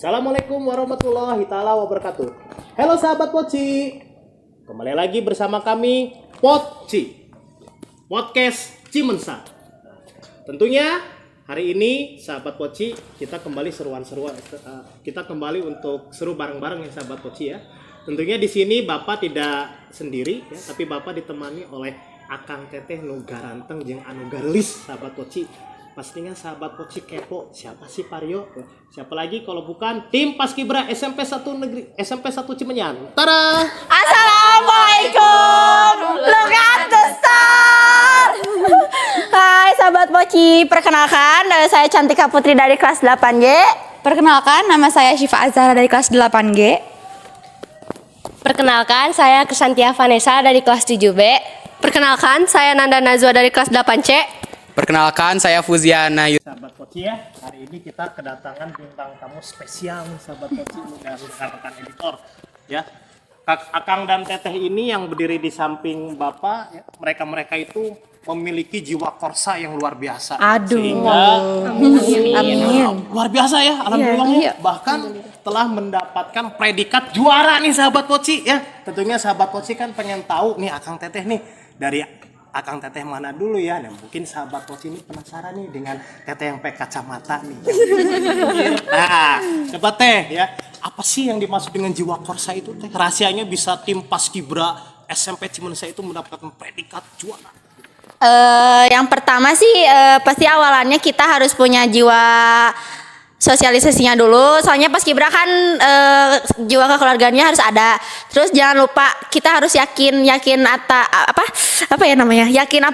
Assalamualaikum warahmatullahi taala wabarakatuh. Halo sahabat Poci, kembali lagi bersama kami Poci Podcast Cimensa. Tentunya hari ini sahabat Poci kita kembali kita kembali untuk seru bareng-bareng ya sahabat Poci ya. Tentunya di sini Bapak tidak sendiri ya, tapi Bapak ditemani oleh Akang Teteh nu garanteng jeung anu garlis sahabat Poci. Pastinya sahabat Poci kepo, siapa sih Paryo? Siapa lagi kalau bukan tim Paskibra SMP 1 Negeri SMP 1 Cimenyan. Tada! Assalamualaikum, look at the star. Hai sahabat Poci, perkenalkan saya Cantika Putri dari kelas 8G. Perkenalkan, nama saya Syifa Azhara dari kelas 8G. Perkenalkan, saya Krisantia Vanessa dari kelas 7B. Perkenalkan, saya Nanda Nazwa dari kelas 8C. Perkenalkan, saya Fuziana. Sahabat Poci ya, hari ini kita kedatangan bintang tamu spesial nih sahabat Poci dan rekan editor ya. Akang dan Teteh ini yang berdiri di samping Bapak ya, mereka itu memiliki jiwa korsa yang luar biasa. Aduh. Sehingga Amin. luar biasa ya, alhamdulillah ya. Bahkan telah mendapatkan predikat juara nih sahabat Poci ya. Tentunya sahabat Poci kan pengen tahu nih Akang Teteh nih dari Akang Teteh mana dulu ya. Nah, mungkin sahabat Poci ini penasaran nih dengan Teteh yang pakai kacamata nih. Nah, coba Teh ya, apa sih yang dimaksud dengan jiwa korsa itu Teh? Rahasianya bisa tim Paskibra SMP Cimensa itu mendapatkan predikat juara. Yang pertama sih pasti awalannya kita harus punya jiwa sosialisasinya dulu, soalnya Paskibra kan jiwa kekeluargaannya harus ada. Terus jangan lupa kita harus yakin yakin apa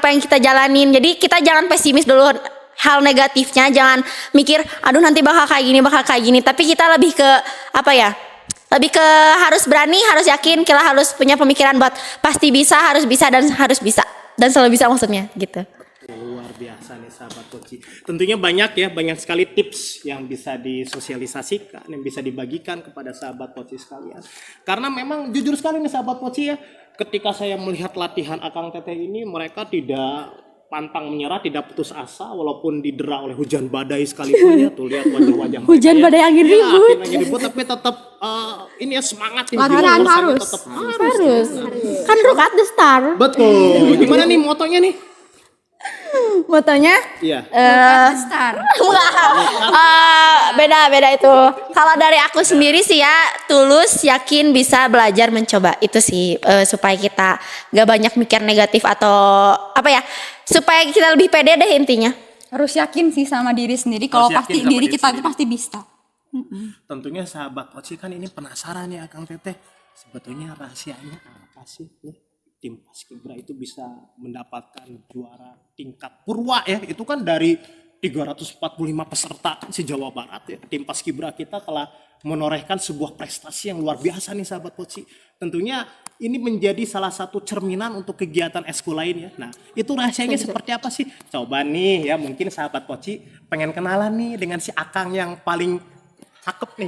yang kita jalanin. Jadi kita jangan pesimis dulu hal negatifnya, jangan mikir aduh nanti bakal kayak gini. Tapi kita lebih ke lebih ke harus berani, harus yakin, kita harus punya pemikiran buat pasti bisa, harus bisa dan selalu bisa maksudnya gitu. Luar biasa nih sahabat Poci. Tentunya banyak sekali tips yang bisa disosialisasikan, yang bisa dibagikan kepada sahabat Poci sekalian. Karena memang jujur sekali nih sahabat Poci ya, ketika saya melihat latihan Akang Teteh ini, mereka tidak pantang menyerah, tidak putus asa walaupun didera oleh hujan badai sekalipun ya. Tuh lihat wajah-wajah mereka. Hujan badai angin ribut. Tapi tetap ini ya semangat ya. Harus. Kan look at the star. Betul. Gimana nih motonya nih? Motonya Iya. Beda itu. Kalau dari aku sendiri sih ya, tulus, yakin, bisa, belajar, mencoba. Itu sih supaya kita gak banyak mikir negatif atau supaya kita lebih pede deh intinya. Harus yakin sih sama diri sendiri. Kalau pasti diri kita itu pasti bisa. Tentunya sahabat Poci kan ini penasaran ya Akang Teteh. Sebetulnya rahasianya apa sih nih? Tim Paskibra itu bisa mendapatkan juara tingkat purwa ya. Itu kan dari 345 peserta se-Jawa Barat ya. Tim Paskibra kita telah menorehkan sebuah prestasi yang luar biasa nih sahabat Poci. Tentunya ini menjadi salah satu cerminan untuk kegiatan eskul lain ya. Nah, itu rahasianya seperti apa sih? Coba nih ya, mungkin sahabat Poci pengen kenalan nih dengan si Akang yang paling cakep nih.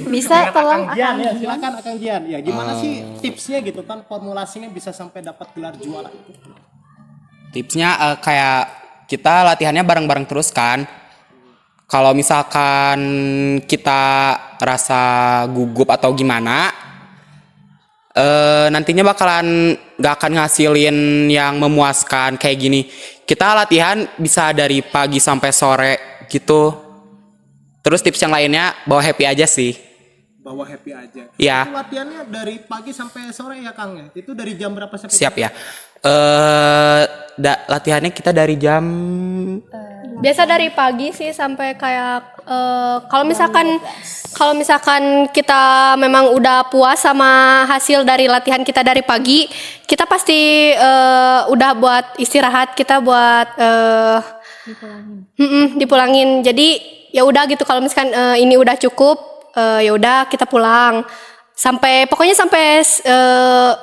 Bisa tolong Akang Jian ya, silakan Akang Jian. Ya, gimana sih tipsnya gitu kan, formulasinya bisa sampai dapat gelar juara itu? Tipsnya kayak kita latihannya bareng-bareng terus kan. Kalau misalkan kita rasa gugup atau gimana, nantinya bakalan gak akan ngasilin yang memuaskan kayak gini. Kita latihan bisa dari pagi sampai sore gitu. Terus tips yang lainnya bawa happy aja sih. Bawa happy aja. Iya. Itu latihannya dari pagi sampai sore ya Kang ya? Itu dari jam berapa sampai Siap ya. Latihannya kita dari jam Biasa dari pagi sih sampai kayak kalau misalkan kita memang udah puas sama hasil dari latihan kita dari pagi, kita pasti udah buat istirahat, kita buat dipulangin. Jadi ya udah gitu, kalau misalkan ini udah cukup, ya udah kita pulang. Pokoknya sampai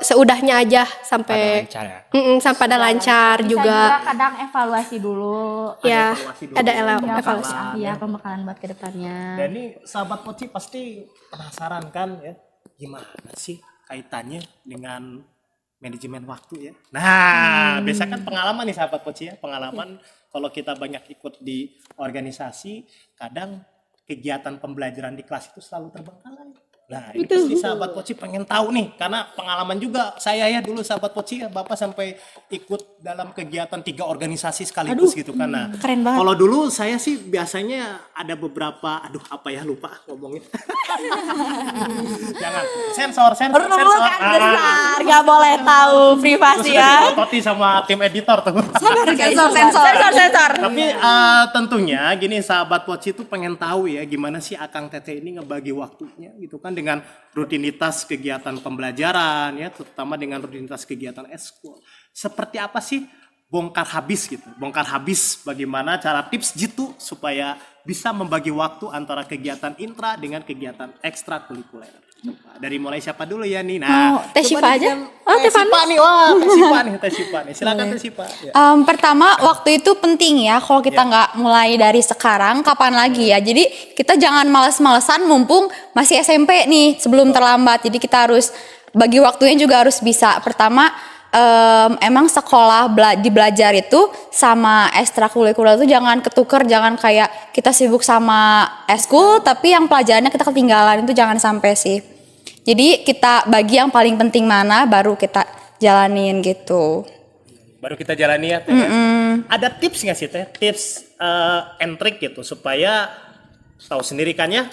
seudahnya aja, sampai lancar ya. sampai ada lancar juga. Kadang evaluasi dulu. Ya, ada Evaluasi evaluasi. ya pembekalan buat kedepannya. Dan ini sahabat Poci pasti penasaran kan ya, gimana sih kaitannya dengan manajemen waktu ya. Nah, biasa kan pengalaman nih sahabat Poci ya, pengalaman kalau kita banyak ikut di organisasi, kadang kegiatan pembelajaran di kelas itu selalu terbengkalai. Nah, ini pasti sahabat Poci pengen tahu nih, karena pengalaman juga saya ya dulu sahabat Poci ya, Bapak sampai ikut dalam kegiatan 3 organisasi sekaligus gitu kan. Nah, keren banget. kalau dulu saya sih biasanya ada beberapa, lupa ngomongin. Jangan, sensor. Bukan besar, nggak boleh tahu privasi ya. Toti sama tim editor tuh. Sensor. Tapi tentunya gini sahabat Poci itu pengen tahu ya gimana sih Akang Teteh ini ngebagi waktunya gitu kan dengan rutinitas kegiatan pembelajaran ya, terutama dengan rutinitas kegiatan eskul. Seperti apa sih bongkar habis bagaimana cara tips jitu supaya bisa membagi waktu antara kegiatan intra dengan kegiatan ekstrakurikuler. Dari mulai siapa dulu ya nih? Nah, Teh Syifa aja. Teh Syifa nih. Wah, Teh Syifa nih. Silakan Teh Syifa. Ya. Pertama, waktu itu penting ya. Kalau kita nggak mulai dari sekarang, kapan lagi ya? Jadi kita jangan males-malesan mumpung masih SMP nih sebelum terlambat. Jadi kita harus bagi waktunya juga harus bisa. Pertama, emang sekolah di belajar itu sama ekstrakurikuler itu jangan ketuker, jangan kayak kita sibuk sama eskul tapi yang pelajarannya kita ketinggalan, itu jangan sampai sih. Jadi kita bagi yang paling penting mana baru kita jalanin gitu. Baru kita jalani ya Teh. Ada tips nggak sih Teh? Tips and trick gitu supaya tahu sendiri kan ya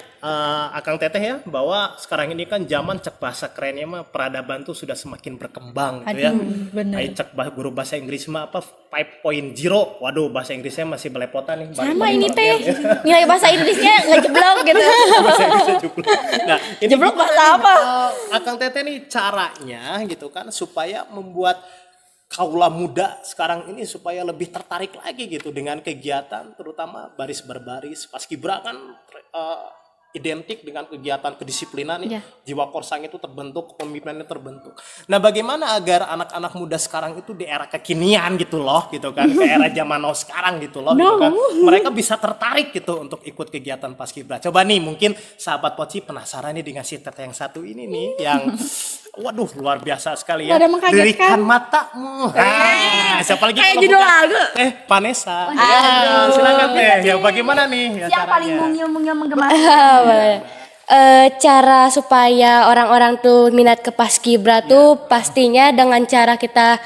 Akang Teteh ya bahwa sekarang ini kan zaman cek bahasa kerennya mah peradaban tuh sudah semakin berkembang gitu ya. Ayo cek guru bahasa Inggris mah apa 5.0. Waduh bahasa Inggrisnya masih belepotan nih. Sama ini teh nilai bahasa Inggrisnya ngejeblok gitu. Bahasa Inggrisnya jeblok. Nah, ini Jeblok gimana bahasa nih, apa? Akang Teteh nih caranya gitu kan supaya membuat kaula muda sekarang ini supaya lebih tertarik lagi gitu dengan kegiatan terutama baris berbaris paskibra kan identik dengan kegiatan kedisiplinan ya. Jiwa korsang itu terbentuk, kepemimpinannya terbentuk. Nah, bagaimana agar anak-anak muda sekarang itu di era kekinian gitu loh, gitu kan, ke era zaman now sekarang gitu loh, gitu kan, mereka bisa tertarik gitu untuk ikut kegiatan paskibra. Coba nih, mungkin sahabat Poci penasaran nih dengan si Teteh yang satu ini nih, yang waduh luar biasa sekali ya. Dirikan matamu. Siapa lagi? Kayak judul lagu. Vanessa. Ya, silakan Teh. Ya bagaimana nih ya Yang paling caranya? mungil menggema. Cara supaya orang-orang tuh minat ke paskibra tuh pastinya dengan cara kita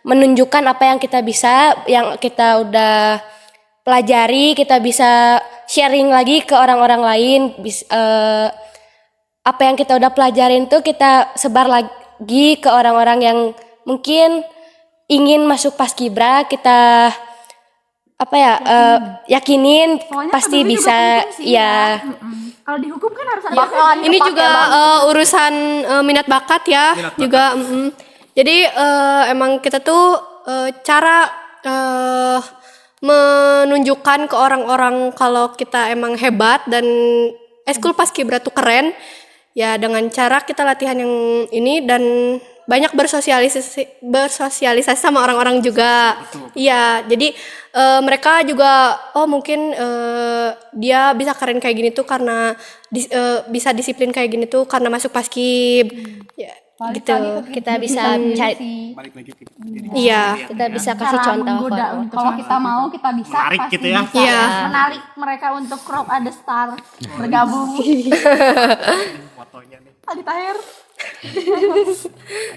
menunjukkan apa yang kita bisa, yang kita udah pelajari, kita bisa sharing lagi ke orang-orang lain. Apa yang kita udah pelajarin tuh kita sebar lagi ke orang-orang yang mungkin ingin masuk paskibra, kita yakinin pasti bisa ya. Kalau dihukum kan harus ada Ini juga urusan minat bakat ya, juga. Jadi emang kita tuh cara menunjukkan ke orang-orang kalau kita emang hebat dan eskul paskibra tuh keren ya dengan cara kita latihan yang ini dan banyak bersosialisasi sama orang-orang juga. Iya, jadi mereka juga mungkin dia bisa keren kayak gini tuh karena bisa disiplin kayak gini tuh karena masuk paskib. Ya, gitu. Kita bisa cari, Balik lagi ke Iya. kita bisa kasih contoh. Kalau kita mau kita bisa Menarik pasti gitu ya. bisa. Iya. menarik mereka untuk crop ada star bergabung. fotonya nih. Adi Tahir.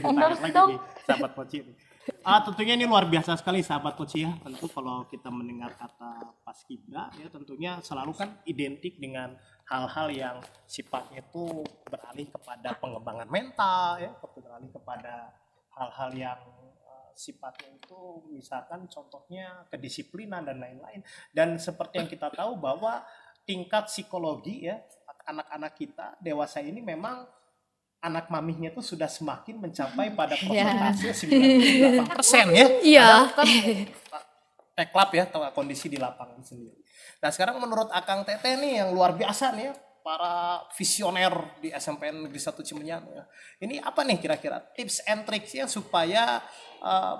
Endorse lagi nih, sahabat Poci. Tentunya ini luar biasa sekali sahabat Poci ya. Tentu kalau kita mendengar kata paskibra ya tentunya selalu kan identik dengan hal-hal yang sifatnya itu beralih kepada pengembangan mental ya, beralih kepada hal-hal yang sifatnya itu misalkan contohnya kedisiplinan dan lain-lain. Dan seperti yang kita tahu bahwa tingkat psikologi ya anak-anak kita dewasa ini memang anak mamihnya itu sudah semakin mencapai pada persentase 98% ya. Iya. Teklap ya kondisi di lapangan sendiri. Nah sekarang menurut Akang Teteh nih yang luar biasa nih ya, para visioner di SMPN Negeri 1 Cimenyan ya. Ini apa nih kira-kira tips and tricksnya supaya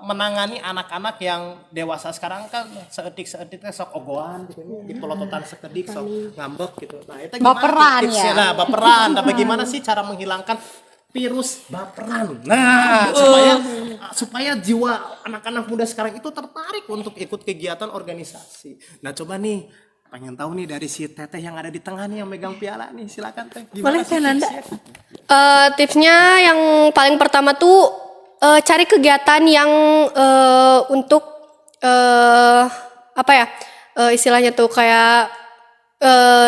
menangani anak-anak yang dewasa sekarang kan seedik-seediknya sok ogohan gitu di pelototan sekedik sok ngambek gitu. Nah, itu gimana Baperan tipsnya? ya? Nah, baperan. Nah, bagaimana sih cara menghilangkan virus baperan? Nah, supaya jiwa anak-anak muda sekarang itu tertarik untuk ikut kegiatan organisasi. Nah, coba nih Pengen tahu nih dari si Teteh yang ada di tengah nih yang megang piala nih, silakan Teh. Boleh, sih Fernanda. tipsnya? Tipsnya yang paling pertama tuh cari kegiatan yang untuk apa ya, istilahnya tuh kayak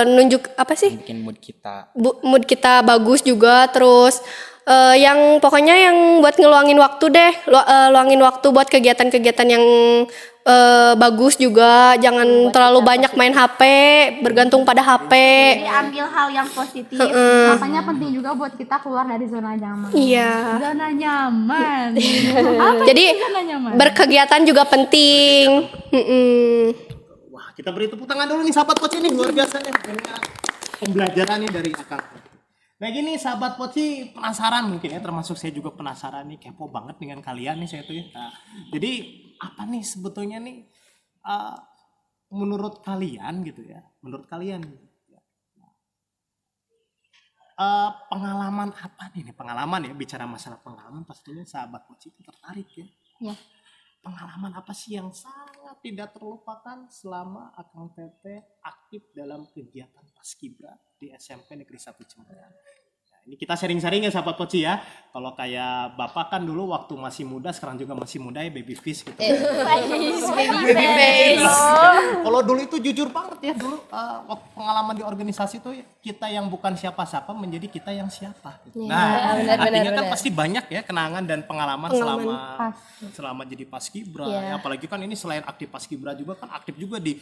nunjuk apa sih, Bikin mood kita. mood kita bagus juga. Terus yang pokoknya yang buat ngeluangin waktu deh, luangin waktu buat kegiatan-kegiatan yang bagus juga. Jangan terlalu banyak main HP, bergantung pada HP. Ambil hal yang positif. Makanya penting juga buat kita keluar dari zona nyaman. Iya. Zona nyaman. Jadi berkegiatan juga penting. Wah, kita beri tepuk tangan dulu nih sahabat Poci nih, luar biasa nih dengan pembelajaran nih dari Akang. Nah gini sahabat Poci, penasaran mungkin ya, termasuk saya juga penasaran nih, kepo banget dengan kalian nih saya tuh ya. Nah, jadi apa nih sebetulnya nih menurut kalian gitu ya, menurut kalian pengalaman apa nih pengalaman ya, bicara masalah pengalaman pastinya sahabat Poci itu tertarik ya. Ya. Pengalaman apa sih yang sangat tidak terlupakan selama Akang Teteh aktif dalam kegiatan Paskibra di SMP Negeri 1 Cemperan? Nah, ini kita sharing-sharing ya sahabat Poci ya. Kalau kayak Bapak kan dulu waktu masih muda, sekarang juga masih muda ya, baby fish gitu. Baby face. Kalau dulu itu jujur banget ya, dulu waktu pengalaman di organisasi tuh kita yang bukan siapa-siapa menjadi kita yang siapa gitu. Nah, artinya kan pasti banyak ya kenangan dan pengalaman selama jadi Paskibra. Ya, apalagi kan ini selain aktif Paskibra juga kan aktif juga di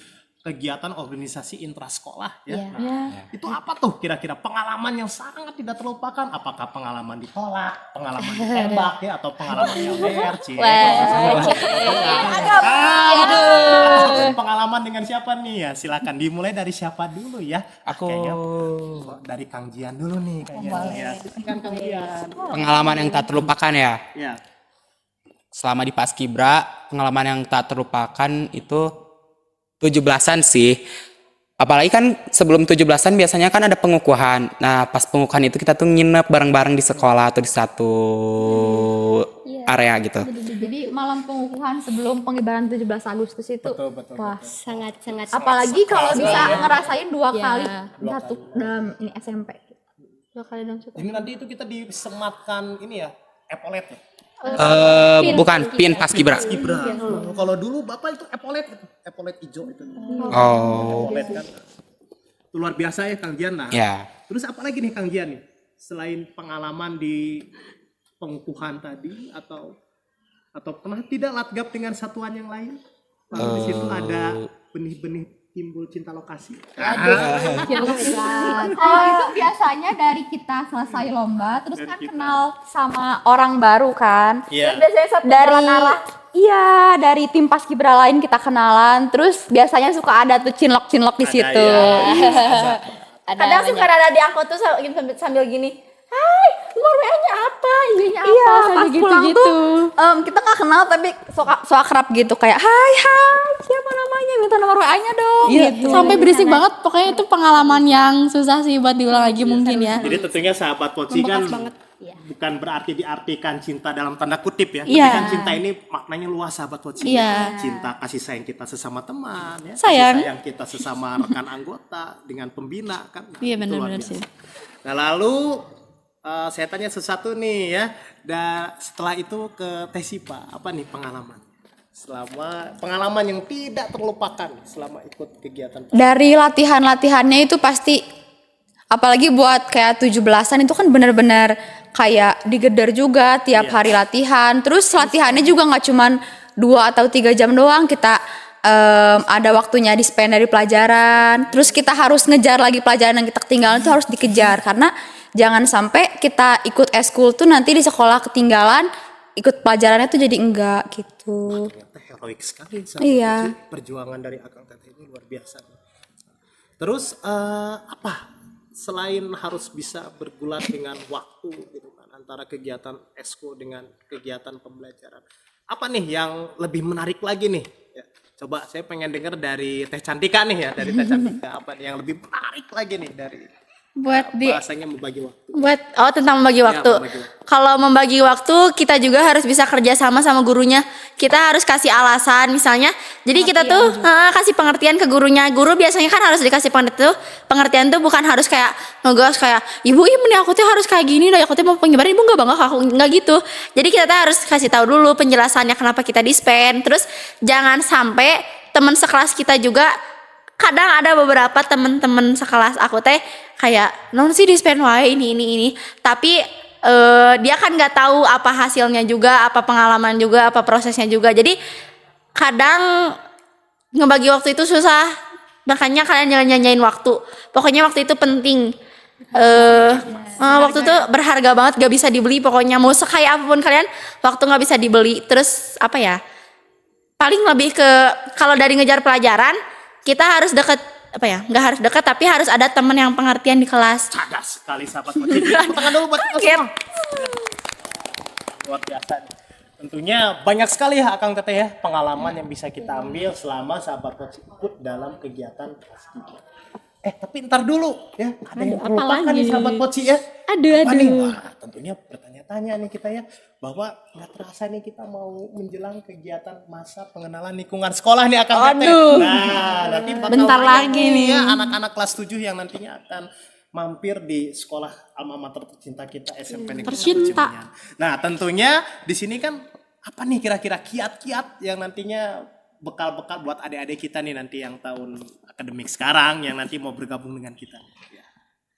kegiatan organisasi intrasekolah ya. Nah, itu apa tuh kira-kira pengalaman yang sangat tidak terlupakan? Apakah pengalaman ditolak, pengalaman ditembak ya, atau pengalaman yang pengalaman dengan siapa nih ya? Silakan dimulai dari siapa dulu ya? Aku Kayaknya dari Kang Jian dulu nih kayaknya. Ya, silakan Kang Jian. pengalaman yang tak terlupakan ya. Ya. Selama di Paskibra, pengalaman yang tak terlupakan itu 17-an sih. Apalagi kan sebelum 17-an biasanya kan ada pengukuhan. Nah, pas pengukuhan itu kita tuh nginep bareng-bareng di sekolah atau di satu area gitu. Jadi malam pengukuhan sebelum pengibaran 17 Agustus itu. Betul. Wah, Sangat-sangat apalagi kalau bisa ngerasain 2 kali satu dalam ini SMP. 2 kali dalam satu. Ini nanti itu kita disematkan ini ya, epolet ya. Bukan pin Paskibra. Paskibra. Kalau dulu Bapak itu epolet gitu. Epolet hijau itu. Oh, Epolet kan. Itu luar biasa ya Kang Jian. Nah, ya. terus apa lagi nih Kang Jian nih? Selain pengalaman di pengukuhan tadi atau pernah tidak latgab dengan satuan yang lain? Lalu di situ ada benih-benih timbul cinta lokasi. Kalau itu biasanya dari kita selesai lomba, terus kan kenal sama orang baru kan. Iya. Biasanya dari tim Paskibra lain kita kenalan, terus biasanya suka ada tuh cinlok-cinlok di situ. Kadang suka ada di angkot tuh sambil gini. Hai, nomor WA-nya apa? IG-nya apa? Iya, Sambil pas pulang tuh kita nggak kenal tapi so akrab gitu, kayak hai siapa namanya, minta nomor WA-nya dong. Gitu. Sampai berisik banget, pokoknya itu pengalaman yang susah sih buat diulang lagi mungkin ya. Jadi tentunya sahabat Poci kan bukan berarti diartikan cinta dalam tanda kutip ya. Tapi Iya. kan cinta ini maknanya luas sahabat Poci. Iya. Cinta kasih sayang kita sesama teman ya. Sayang. Kasih sayang kita sesama rekan anggota dengan pembina kan. Nah, Iya, itu luar benar-benar biasa. sih. Nah lalu saya tanya sesuatu nih ya. Dan setelah itu ke Tesipa, apa nih pengalaman? Pengalaman yang tidak terlupakan selama ikut kegiatan. Dari latihannya itu pasti, apalagi buat kayak 17-an itu kan benar-benar kayak digedar juga tiap hari latihan. Terus latihannya juga nggak cuman 2 atau 3 jam doang, kita ada waktunya di spend dari pelajaran. Terus kita harus ngejar lagi pelajaran yang kita ketinggalan, itu harus dikejar karena jangan sampai kita ikut eskul tuh nanti di sekolah ketinggalan, ikut pelajarannya tuh jadi enggak gitu. Ternyata heroik sekali Iya. perjuangan dari Akang Teteh ini luar biasa. Terus apa selain harus bisa bergulat dengan waktu gitu kan antara kegiatan eskul dengan kegiatan pembelajaran, apa nih yang lebih menarik lagi nih ya, coba saya pengen dengar dari Teh Cantika nih ya, dari Teh Cantika apa nih yang lebih menarik lagi nih dari Buat di Bahasanya membagi waktu. tentang membagi waktu. membagi waktu. Kalau membagi waktu kita juga harus bisa kerja sama gurunya. Kita harus kasih alasan misalnya. Jadi kita tuh kasih pengertian ke gurunya. Guru biasanya kan harus dikasih pengertian tuh bukan harus kayak ngegas kayak ibu ini aku tuh harus kayak gini loh. Aku tuh mau penyebaran ibu nggak bangga aku nggak gitu. Jadi kita tuh harus kasih tahu dulu penjelasannya kenapa kita dispen. Terus jangan sampai teman sekelas kita juga, kadang ada beberapa teman-teman sekelas aku teh kayak non sih dispen wae ini tapi dia kan nggak tahu apa hasilnya juga, apa pengalaman juga, apa prosesnya juga. Jadi kadang ngebagi waktu itu susah, makanya kalian jangan nyanyain waktu. Pokoknya waktu itu penting. Waktu itu berharga banget, gak bisa dibeli. Pokoknya mau sekaya apapun kalian, waktu nggak bisa dibeli. Terus apa ya, paling lebih ke kalau dari ngejar pelajaran kita harus deket, apa ya, nggak harus dekat tapi harus ada teman yang pengertian di kelas. Cadas sekali sahabat Poci. Tepuk tangan dulu buat kita semua. Luar biasa nih. Tentunya banyak sekali ya Akang Teteh ya pengalaman yang bisa kita ambil selama sahabat Poci ikut dalam kegiatan paskibra. Tapi ntar dulu ya, ada yang terlupakan nih sahabat Poci ya. Apa nih? Wah, tentunya bertanya-tanya nih kita ya, bahwa nggak terasa nih kita mau menjelang kegiatan masa pengenalan lingkungan sekolah nih Akang Teteh. Nah, nanti bakal Bentar banyak lagi nih. ya anak-anak kelas 7 yang nantinya akan mampir di sekolah alma mater tercinta kita SMP Negeri 1 Cimenyan. Nah, tentunya di sini kan apa nih kira-kira kiat-kiat yang nantinya bekal-bekal buat adik-adik kita nih nanti yang tahun akademik sekarang yang nanti mau bergabung dengan kita. Ya,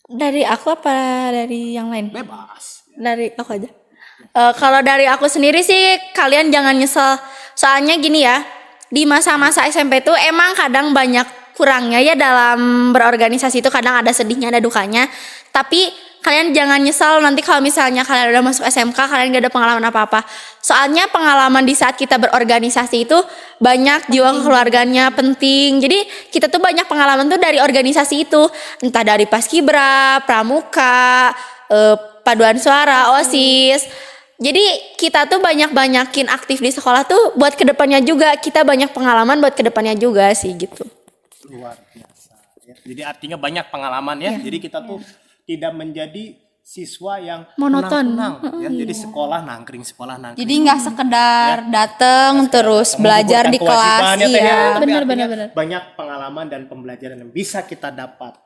Dari aku apa dari yang lain? bebas. Dari aku aja. Kalau dari aku sendiri sih kalian jangan nyesel. Soalnya gini ya, di masa-masa SMP tuh emang kadang banyak kurangnya ya dalam berorganisasi itu, kadang ada sedihnya, ada dukanya. Tapi kalian jangan nyesel nanti kalau misalnya kalian udah masuk SMK kalian gak ada pengalaman apa-apa. Soalnya pengalaman di saat kita berorganisasi itu banyak, jiwa kekeluarganya penting. Jadi kita tuh banyak pengalaman tuh dari organisasi itu. Entah dari Paskibra, Pramuka, paduan suara, OSIS. Jadi kita tuh banyak-banyakin aktif di sekolah tuh buat kedepannya juga. Kita banyak pengalaman buat kedepannya juga sih gitu. Luar biasa ya. Jadi artinya banyak pengalaman ya. Jadi kita tuh tidak menjadi siswa yang Monoton. tenang-tenang ya. Jadi sekolah nangkring. Jadi nggak sekedar dateng terus belajar di Menggugurkan kelas. kewajiban ya, Teh, ya. Iya. Tapi Benar, artinya benar. banyak pengalaman dan pembelajaran yang bisa kita dapat.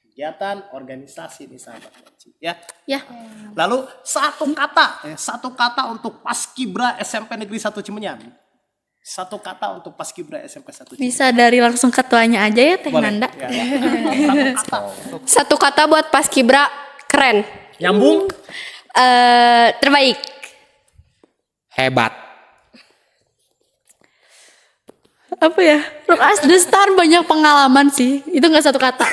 Kegiatan organisasi nih sahabat Poci ya. Ya. Lalu satu kata untuk Paskibra SMP Negeri 1 Cimenyan. Satu kata untuk Paskibra SMP 1 Cimenyan. Bisa dari langsung ketuanya aja ya Teh Boleh, Nanda. ya. Satu kata untuk Satu kata buat Paskibra, keren. nyambung. Terbaik. Hebat. Apa ya? Rock as the star, banyak pengalaman sih. Itu nggak satu kata.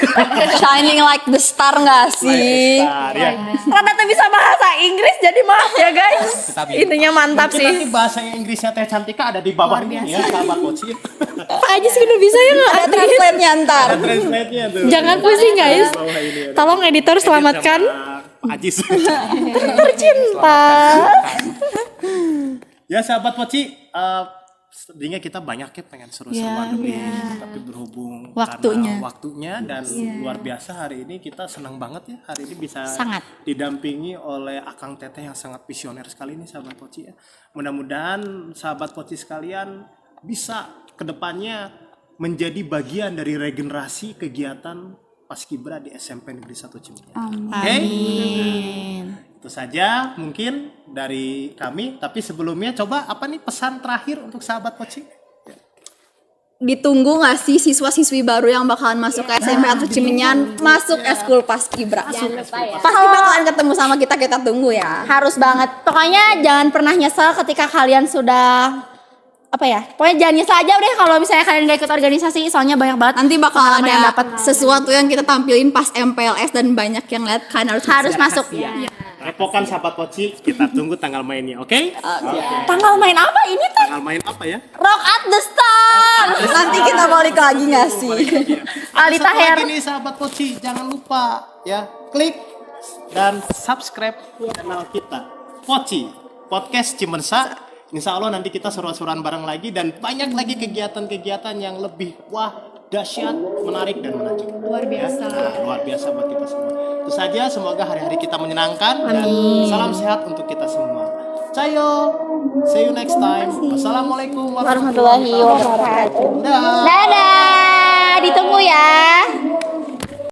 Shining like the star nggak sih? Besar, ya. Rada tuh bisa bahasa Inggris jadi maaf ya guys. Intinya mantap Mungkin sih. nanti bahasa Inggrisnya Teh Cantika ada di bawah ini ya sahabat Poci. Pak Aji sih udah bisa ya nggak? Ada translate-nya ntar. Ada translate-nya tuh. Jangan pusing guys. Di bawah ini ada. Tolong editor selamatkan. Pak Ajis. Tercinta. Ya sahabat Poci, sebenarnya kita banyak ya pengen seru-seruan dulu, tapi berhubung Waktunya. karena waktunya dan luar biasa hari ini kita senang banget ya hari ini bisa Sangat. didampingi oleh Akang Teteh yang sangat visioner sekali nih sahabat Poci ya. Mudah-mudahan sahabat Poci sekalian bisa kedepannya menjadi bagian dari regenerasi kegiatan Paskibra di SMP Negeri 1 Cimenyan. Oke? Itu saja mungkin dari kami, tapi sebelumnya coba apa nih pesan terakhir untuk sahabat Poci? Ditunggu nggak sih siswa-siswi baru yang bakalan masuk ke SMP atau Cimenyan masuk eskul Paskibra? Pasti bakalan ketemu sama kita tunggu ya. Harus banget. Pokoknya jangan pernah nyesel ketika kalian sudah apa ya? Pokoknya jangan nyesel aja udah kalau misalnya kalian gak ikut organisasi, soalnya banyak banget. Nanti bakal pengalaman yang ada dapat. sesuatu yang kita tampilin pas MPLS dan banyak yang lihat kalian harus masuk. Repokan sahabat Poci, kita tunggu tanggal mainnya, oke? Tanggal main apa ini teh? Tanggal main apa ya? Rock at the Star. Nanti kita balik lagi nggak sih? Ali Satu Taher. lagi nih sahabat Poci, jangan lupa ya klik dan subscribe channel kita Poci Podcast Cimensa. Insya Allah nanti kita seru-seruan bareng lagi dan banyak lagi kegiatan-kegiatan yang lebih wah dahsyat, menarik dan menakjubkan. Luar biasa. Luar biasa buat kita semua. Itu saja, semoga hari-hari kita menyenangkan dan salam sehat untuk kita semua. Cayo, see you next time. Wassalamualaikum warahmatullahi wabarakatuh. Dah.